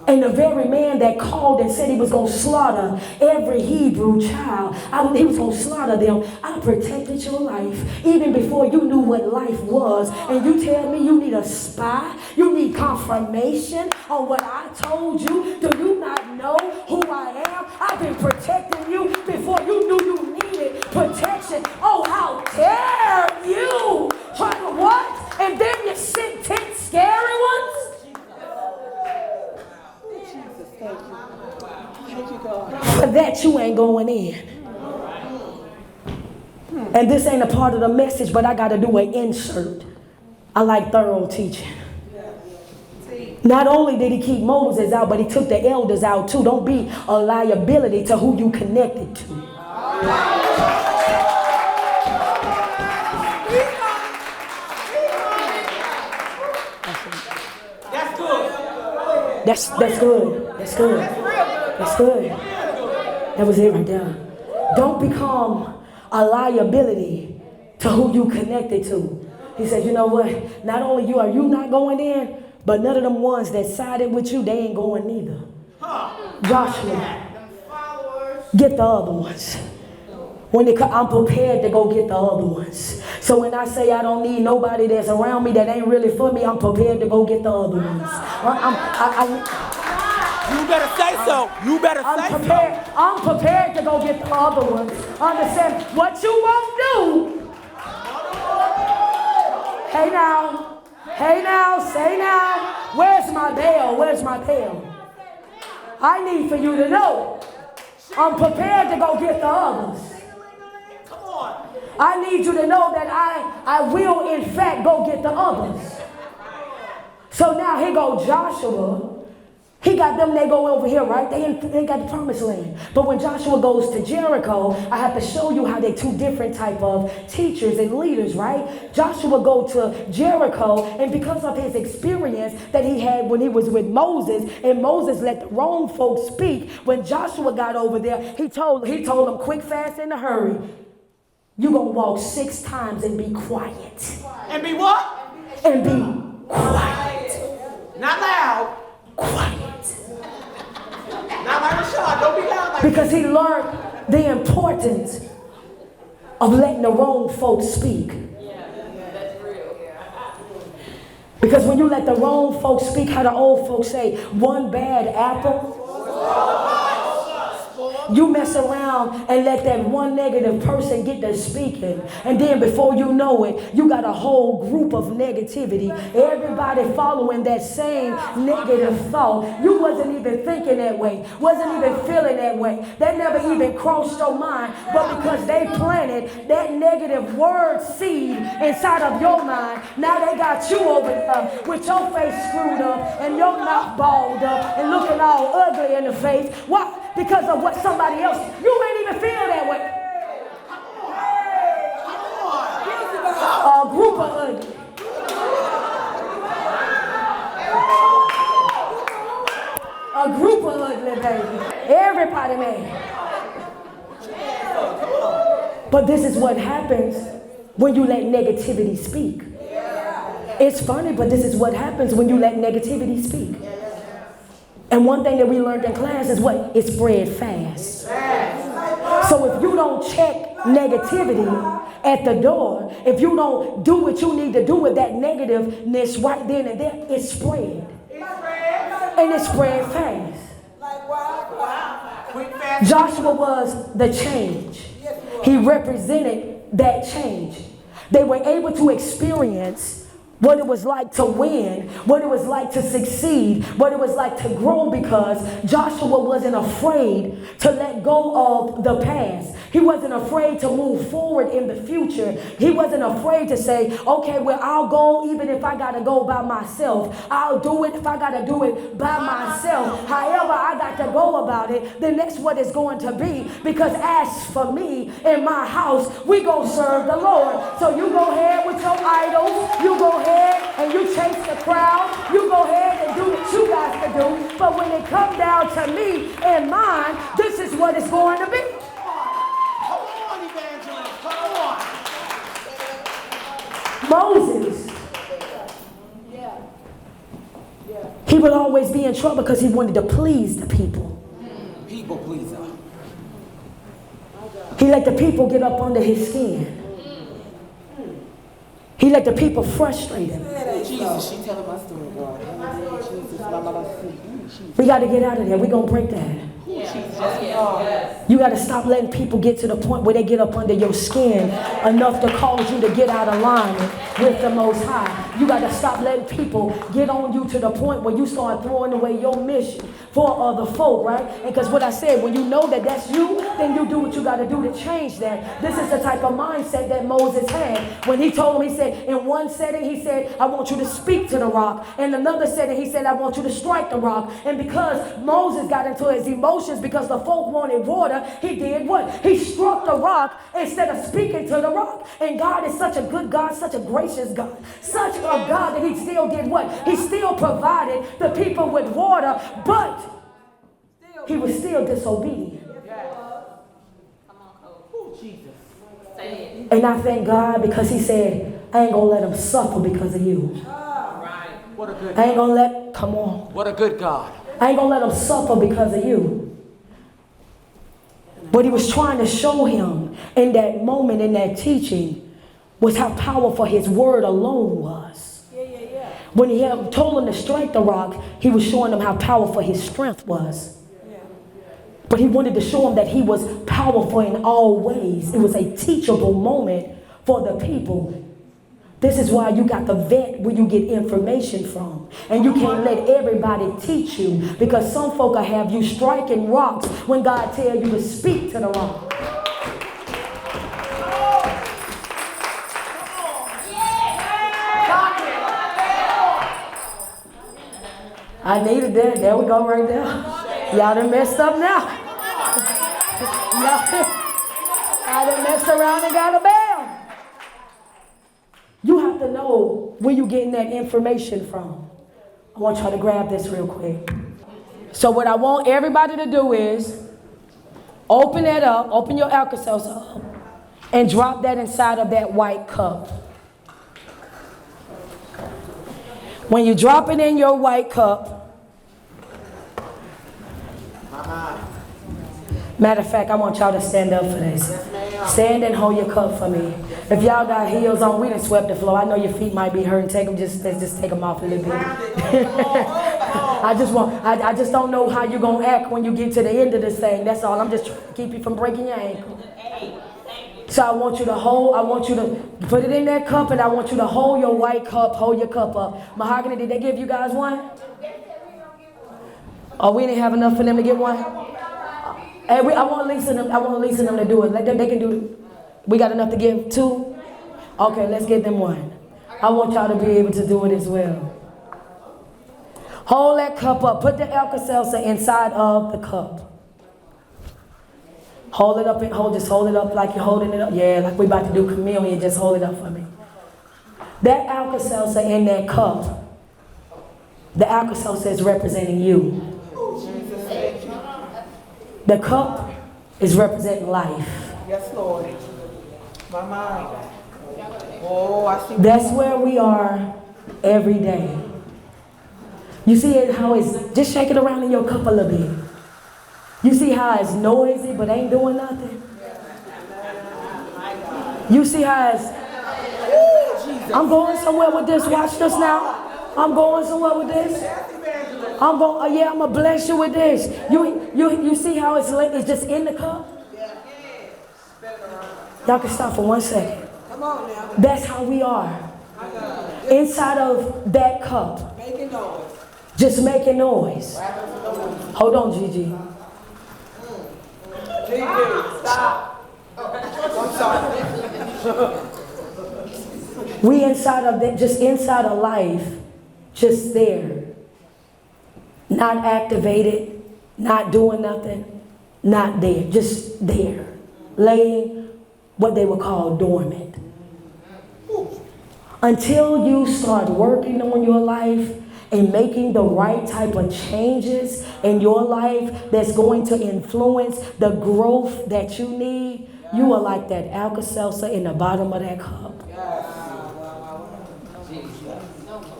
And the very man that called and said he was going to slaughter every Hebrew child, he was going to slaughter them. I protected your life even before you knew what life was. And you tell me you need a spy? You need confirmation on what I told you? Do you not know who I am? I've been protecting you before you knew you needed protection. Oh, how dare you try to what? And then you sent 10 scary ones? For that you ain't going in. And this ain't a part of the message, but I got to do an insert. I like thorough teaching. Not only did he keep Moses out, but he took the elders out too. Don't be a liability to who you connected to. That's good. That's good. That's good. That's good. That was it right there. Don't become a liability to who you connected to. He said, you know what? Not only are you not going in, but none of them ones that sided with you, they ain't going neither. Joshua, get the other ones. When they come, I'm prepared to go get the other ones. So when I say I don't need nobody that's around me that ain't really for me, I'm prepared to go get the other ones. You better say so. You better say so. I'm prepared to go get the other ones. Understand what you won't do. Hey now, say now. Where's my bell? Where's my bell? I need for you to know. I'm prepared to go get the others. Come on. I need you to know that I will in fact go get the others. So now here go Joshua. He got them, they go over here, right? They got the promised land. But when Joshua goes to Jericho, I have to show you how they're two different type of teachers and leaders, right? Joshua go to Jericho, and because of his experience that he had when he was with Moses, and Moses let the wrong folks speak, when Joshua got over there, he told them quick, fast, in a hurry, you're going to walk 6 times and be quiet. And be what? And be quiet. Not loud. Quiet. Not like Rashad. Don't be loud like because he learned the importance of letting the wrong folks speak. That's real. Because when you let the wrong folks speak, how the old folks say, one bad apple, you mess around and let that one negative person get to speaking, and then before you know it, you got a whole group of negativity. Everybody following that same negative thought. You wasn't even thinking that way, wasn't even feeling that way. That never even crossed your mind, but because they planted that negative word seed inside of your mind, now they got you over there with your face screwed up and your mouth balled up and looking all ugly in the face. Why? Because of what somebody else, you ain't even feel that way. A group of ugly. A group of ugly, baby. Everybody mad. But this is what happens when you let negativity speak. It's funny, but this is what happens when you let negativity speak. And one thing that we learned in class is what? It spread fast. So if you don't check negativity at the door, if you don't do what you need to do with that negativeness right then and there, it spread. And it spread fast. Joshua was the change. He represented that change. They were able to experience what it was like to win, what it was like to succeed, what it was like to grow, because Joshua wasn't afraid to let go of the past. He wasn't afraid to move forward in the future. He wasn't afraid to say, okay, well, I'll go even if I got to go by myself. I'll do it if I got to do it by myself. However I got to go about it, then that's what it's going to be. Because as for me and my house, we gonna serve the Lord. So you go ahead with your idols. You go ahead and you chase the crowd. You go ahead and do what you got to do. But when it comes down to me and mine, this is what it's going to be. Come on, evangelist. Come on. Moses, he would always be in trouble because he wanted to please the people. People pleaser. He let the people get up under his skin. He let the people frustrate him. Jesus, she telling my story, God. We got to get out of there. We're going to break that. You got to stop letting people get to the point where they get up under your skin enough to cause you to get out of alignment with the Most High. You got to stop letting people get on you to the point where you start throwing away your mission for other folk, right? And because what I said, when you know that that's you, then you do what you got to do to change that. This is the type of mindset that Moses had. When he told him, he said, in one setting, he said, I want you to speak to the rock. In another setting, he said, I want you to strike the rock. And because Moses got into his emotions because the folk wanted water, he did what? He struck the rock instead of speaking to the rock. And God is such a good God, such a gracious God, such a God that he still did what? He still provided the people with water, but he was still disobedient. And I thank God because he said, I ain't gonna let them suffer because of you. What a good I ain't gonna let, come on. What a good God. I ain't gonna let them suffer because of you. What he was trying to show him in that moment, in that teaching, was how powerful his word alone was. When he had told him to strike the rock, he was showing him how powerful his strength was. But he wanted to show him that he was powerful in all ways. It was a teachable moment for the people. This is why you got to vet where you get information from. And you can't let everybody teach you, because some folk will have you striking rocks when God tells you to speak to the rock. I needed that. There we go right there. Y'all done messed up now. I done messed around and got a bell. You have to know where you're getting that information from. I want y'all to grab this real quick. So what I want everybody to do is open that up, open your Alka-Seltzer up, and drop that inside of that white cup. When you drop it in your white cup, matter of fact, I want y'all to stand up for this. Stand and hold your cup for me. If y'all got heels on, we done swept the floor. I know your feet might be hurting. Take them, just take them off a little bit. I just don't know how you're gonna act when you get to the end of this thing. That's all. I'm just trying to keep you from breaking your ankle. So I want you to put it in that cup, and I want you to hold your white cup, hold your cup up. Mahogany, did they give you guys one? Oh, we didn't have enough for them to get one? Hey, I want Lisa and them to do it. They can do it. We got enough to give two? Okay, let's get them one. I want y'all to be able to do it as well. Hold that cup up. Put the Alka-Seltzer inside of the cup. Hold it up and just hold it up like you're holding it up. Yeah, like we about to do communion. Just hold it up for me. That Alka-Seltzer in that cup, the Alka-Seltzer is representing you. The cup is representing life. Yes, Lord. My mind. Oh, I see. That's where we are every day. You see how it's, just shake it around in your cup a little bit. You see how it's noisy but ain't doing nothing? You see how it's, I'm going somewhere with this. Watch this now. I'm going somewhere with this. I'm gonna bless you with this. You see how it's just in the cup? Y'all can stop for 1 second. Come on now. That's how we are. Inside of that cup. Making noise. Just making noise. Hold on, Gigi. Gigi, stop. I'm sorry. We inside of that, just inside of life, just there. Not activated, not doing nothing, not there, just there. Laying what they would call dormant. Until you start working on your life and making the right type of changes in your life that's going to influence the growth that you need, you are like that Alka-Seltzer in the bottom of that cup.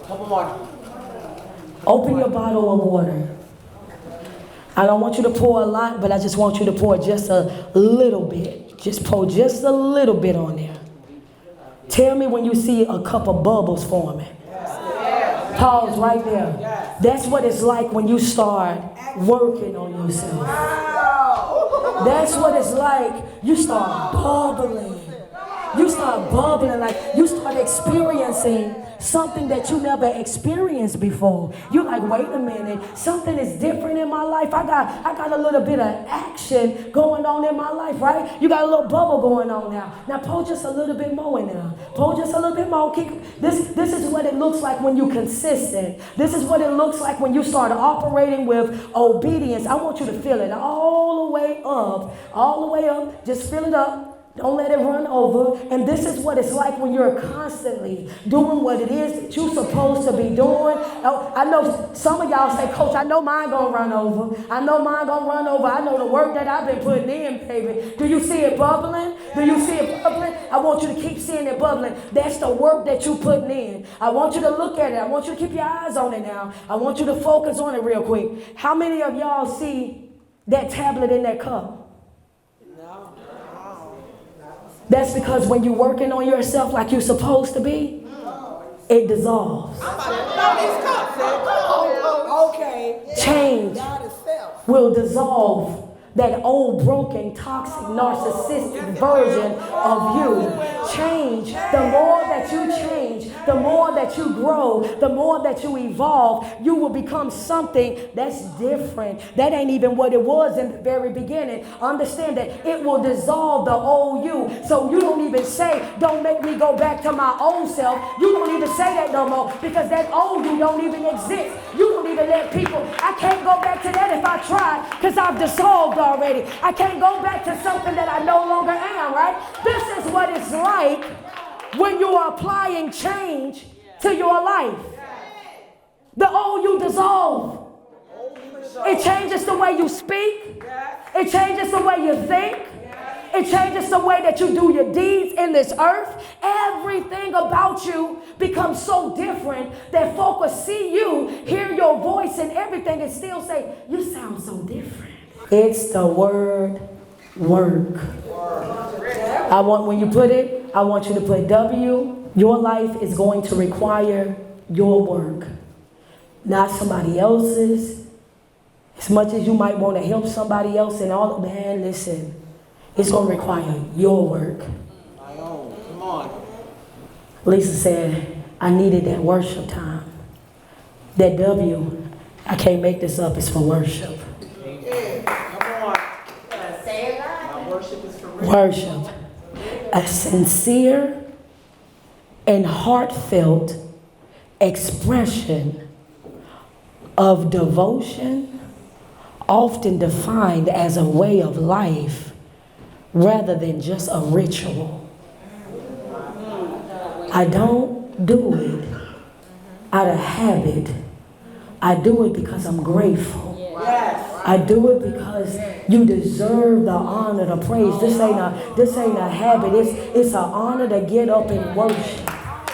Couple more. Open your bottle of water. I don't want you to pour a lot, but I just want you to pour just a little bit. Just pour just a little bit on there. Tell me when you see a cup of bubbles forming. Pause right there. That's what it's like when you start working on yourself. That's what it's like. You start bubbling. You start bubbling, like you start experiencing something that you never experienced before. You're like, wait a minute, something is different in my life. I got a little bit of action going on in my life, right? You got a little bubble going on now. Now pour just a little bit more in there. Pour just a little bit more. This is what it looks like when you're consistent. This is what it looks like when you start operating with obedience. I want you to feel it all the way up. All the way up. Just fill it up. Don't let it run over. And this is what it's like when you're constantly doing what it is that you're supposed to be doing. I know some of y'all say, Coach, I know mine gonna run over. I know mine gonna run over. I know the work that I've been putting in, baby. Do you see it bubbling? Do you see it bubbling? I want you to keep seeing it bubbling. That's the work that you're putting in. I want you to look at it. I want you to keep your eyes on it now. I want you to focus on it real quick. How many of y'all see that tablet in that cup? That's because when you're working on yourself like you're supposed to be, it dissolves. Okay. Change will dissolve that old, broken, toxic, narcissistic version of you. Change. The more that you change, the more that you grow, the more that you evolve, you will become something that's different. That ain't even what it was in the very beginning. Understand that it will dissolve the old you. So you don't even say, don't make me go back to my old self. You don't even say that no more because that old you don't even exist. You don't even let people, I can't go back to that if I try because I've dissolved already. I can't go back to something that I no longer am, right? This is what it's like when you are applying change to your life. The old you dissolve. It changes the way you speak. It changes the way you think. It changes the way that you do your deeds in this earth. Everything about you becomes so different that folk will see you, hear your voice and everything and still say, you sound so different. It's the word work. When you put it, I want you to put W. Your life is going to require your work, not somebody else's. As much as you might want to help somebody else and all, man, listen, it's going to require your work. Come on. Lisa said, I needed that worship time. That W, I can't make this up, it's for worship. Worship. A sincere and heartfelt expression of devotion, often defined as a way of life rather than just a ritual. I don't do it out of habit. I do it because I'm grateful. I do it because you deserve the honor, the praise. This ain't a habit. It's an honor to get up and worship.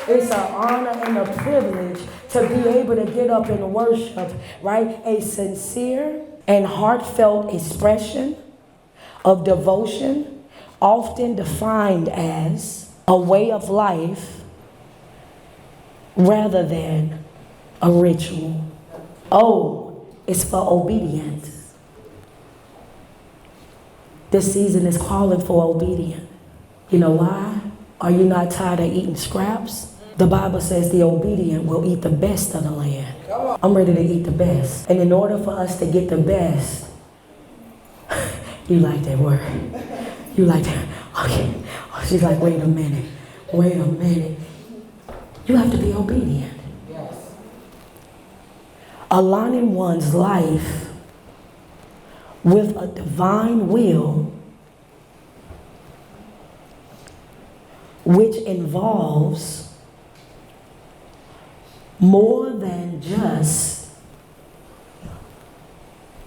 It's an honor and a privilege to be able to get up and worship, right? A sincere and heartfelt expression of devotion, often defined as a way of life rather than a ritual. Oh, is for obedience. This season is calling for obedience. You know why? Are you not tired of eating scraps? The Bible says the obedient will eat the best of the land. I'm ready to eat the best. And in order for us to get the best, you like that word. You like that. Okay. Oh, she's like, wait a minute. Wait a minute. You have to be obedient. Yes. Aligning one's life with a divine will, which involves more than just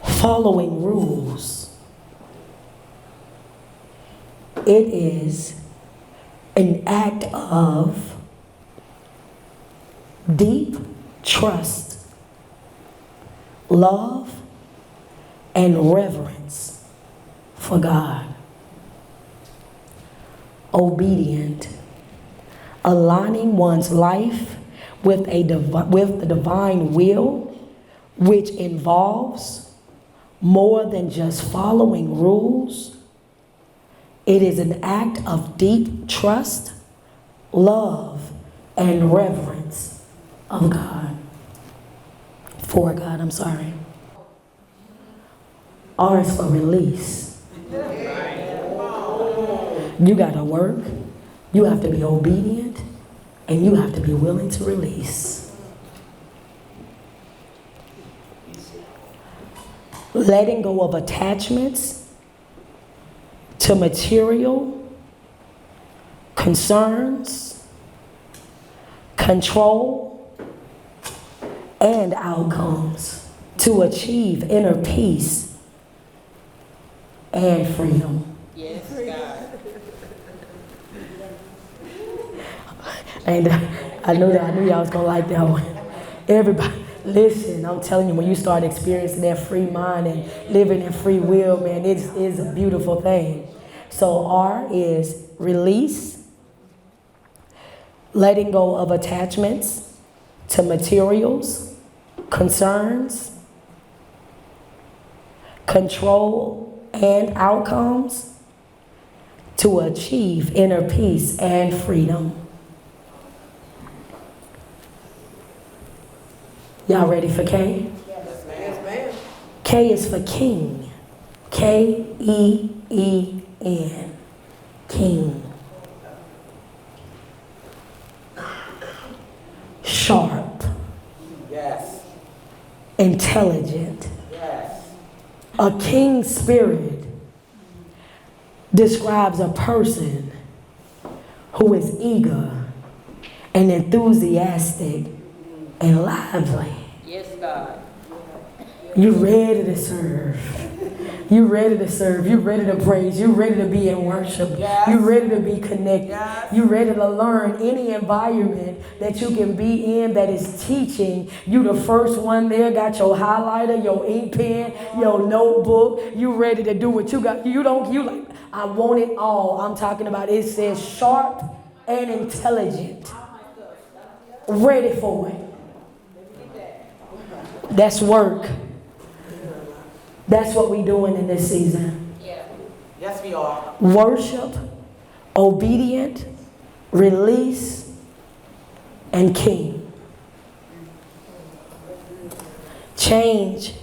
following rules. It is an act of deep trust, love, and reverence for God. Obedient, aligning one's life with the divine will, which involves more than just following rules. It is an act of deep trust, love, and reverence of God. For God, I'm sorry. R is for release. You got to work, you have to be obedient, and you have to be willing to release. Letting go of attachments to material, concerns, control, and outcomes to achieve inner peace and freedom. Yes, God. And I knew y'all was gonna like that one. Everybody, listen, I'm telling you, when you start experiencing that free mind and living in free will, man, it is a beautiful thing. So R is release, letting go of attachments to materials, concerns, control, and outcomes to achieve inner peace and freedom. Y'all ready for K? Yes, ma'am. K is for king. K-E-E-N. King. Sharp. Yes. Intelligent. Yes. A king's spirit describes a person who is eager and enthusiastic and lively. Yes, God. You ready to serve. You ready to serve. You ready to praise. You ready to be in worship. Yes. You ready to be connected. Yes. You ready to learn any environment that you can be in that is teaching. You the first one there, got your highlighter, your ink pen, your notebook. You ready to do what you got. You like, I want it all. I'm talking about, it says sharp and intelligent. Ready for it. That's work. That's what we're doing in this season. Yeah. Yes, we are. Worship, obedient, release, and king. Change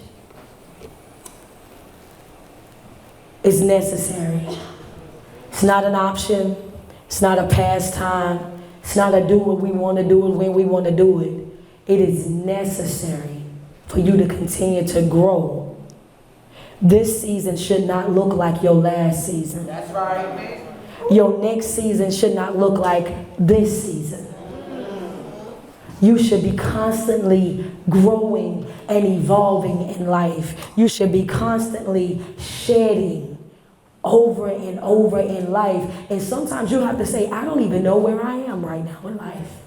is necessary. It's not an option. It's not a pastime. It's not a do what we want to do it when we want to do it. It is necessary for you to continue to grow. This season should not look like your last season. That's right. Your next season should not look like this season. You should be constantly growing and evolving in life. You should be constantly shedding over and over in life. And sometimes you have to say, I don't even know where I am right now in life.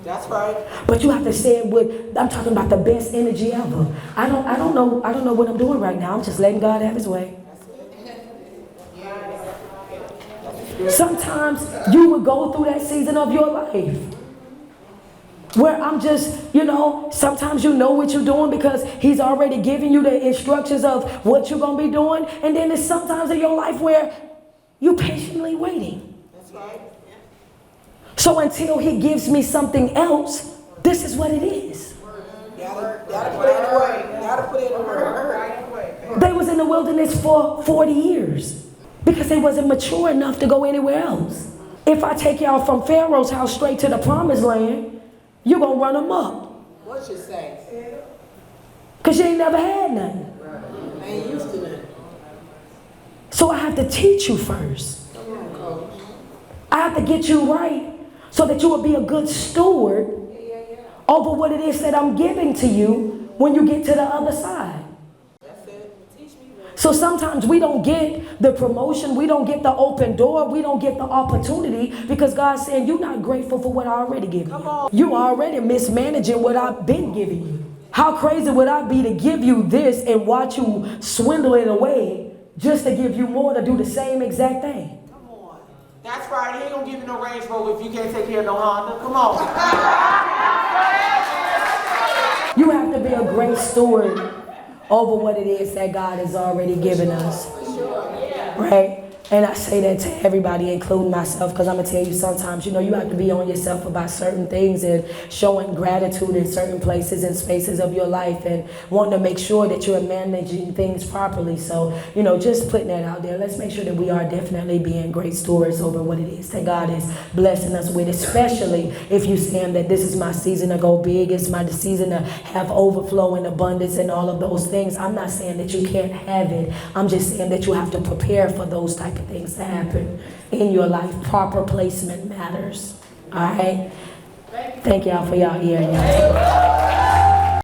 That's right. But you have to say it with, I'm talking about the best energy ever. I don't know what I'm doing right now. I'm just letting God have his way. Sometimes you will go through that season of your life Where I'm just, sometimes you know what you're doing because he's already giving you the instructions of what you're going to be doing. And then there's sometimes in your life where you're patiently waiting. That's right. So until he gives me something else, this is what it is. Gotta put it in the word. Gotta put it in the word. They was in the wilderness for 40 years because they wasn't mature enough to go anywhere else. If I take y'all from Pharaoh's house straight to the promised land, you're going to run them up. What you say? Because you ain't never had nothing. I ain't used to that. So I have to teach you first. Come on, coach. I have to get you right so that you will be a good steward over what it is that I'm giving to you when you get to the other side. That's it. Teach me that. So sometimes we don't get the promotion, we don't get the open door, we don't get the opportunity because God's saying you're not grateful for what I already given you. You already mismanaging what I've been giving you. How crazy would I be to give you this and watch you swindle it away just to give you more to do the same exact thing? Come on. That's right. He ain't gonna give you no Range Rover if you can't take care of no Honda. Come on. You have to be a great steward over what it is that God has already given us. Right? And I say that to everybody, including myself, because I'm going to tell you sometimes, you have to be on yourself about certain things and showing gratitude in certain places and spaces of your life and wanting to make sure that you're managing things properly. So, just putting that out there. Let's make sure that we are definitely being great stewards over what it is that God is blessing us with, especially if you're saying that this is my season to go big. It's my season to have overflow and abundance and all of those things. I'm not saying that you can't have it. I'm just saying that you have to prepare for those type of things to happen in your life. Proper placement matters. All right? Thank y'all for y'all ear.